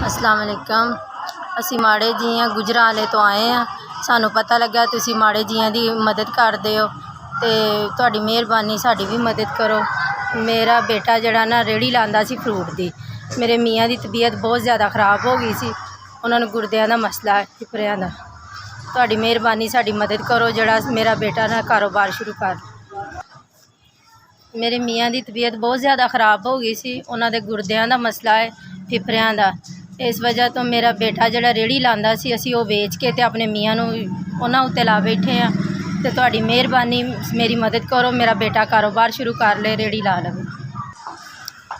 अस्सलाम वालेकुम। असी माड़े जियां गुजराले तो आए हैं, सानू पता लग्या तुसी माड़े जियां दी मदद करदे हो ते तुहाडी मेहरबानी साडी भी मदद करो। मेरा बेटा जड़ा ना रेहड़ी लांदा सी फ्रूट दी, मेरे मियाँ दी तबीयत बहुत ज़्यादा ख़राब हो गई सी, उन्होंने गुर्दियां दा मसला है, फिफड़ियां दा। तुहाडी मेहरबानी साडी मदद करो, जड़ा मेरा बेटा ना कारोबार शुरू कर। मेरे मियाँ दी तबीयत बहुत ज़्यादा ख़राब हो गई सी, उन्हां दे गुर्दियां दा मसला है, फिफड़ियां दा। इस वजह तो मेरा बेटा जड़ा रेहड़ी लांदा सी, असी वो बेच के ते अपने मियाँ नूं उन्हां उत्ते ला बैठे हैं। ते तुहाडी मेहरबानी मेरी मदद करो, मेरा बेटा कारोबार शुरू कर ले, रेहड़ी ला लवे।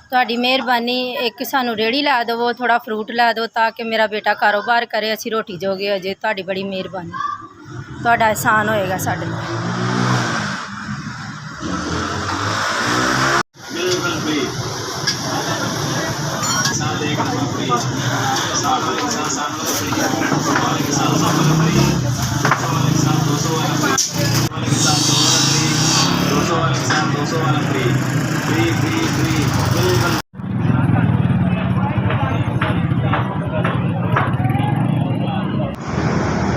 तुहाडी मेहरबानी एक सानू रेहड़ी ला दवो, थोड़ा फ्रूट ला दो ताकि मेरा बेटा कारोबार करे, असी रोटी जोगे हो जे। तुहाडी बड़ी मेहरबानी, तुहाडा एहसान होएगा साडे ते।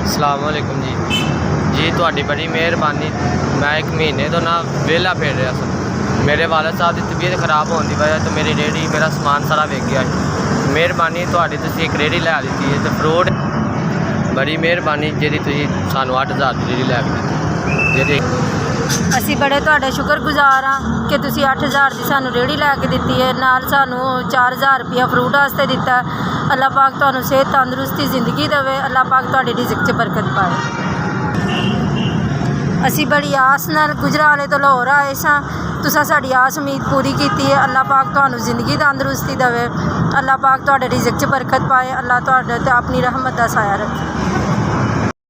अस्सलाम वालेकुम जी तुहाडी बड़ी मेहरबानी। मैं एक महीने तो ना वेला फिर रहा था, मेरे वालद साहब की तबीयत खराब होने की वजह तो मेरी रेहड़ी मेरा समान सारा विक गया। मेहरबानी तुहाडी, तुसीं एक रेहड़ी लै दी है तो फ्रूट बड़ी मेहरबानी जी, तुसीं सानू 8000 की रेहड़ी लै के दित्ती। असी बड़े तुहाडे शुक्रगुजार हाँ कि तुसीं 8000 की सानू रेहड़ी लैके दित्ती है, नाल सानू 4000 रुपया फ्रूट वास्ते दिता। अल्लाह पाक तुहानू सेहत तंदुरुस्ती ज़िंदगी देवे, अल्लाह पाक तुहाडी रिज़्क च बरकत पाए। असी बड़ी आस नाल गुजराले तो लाहौर आए सां, तुसां साडी आस उम्मीद पूरी कीती है। अल्लाह पाक तुहानू ज़िंदगी तंदुरुस्ती देवे, अल्लाह पाक तुहाडे रिज़्क च बरकत पाए, अल्लाह तुहाडे ते अपनी रहमत दा साया रखे।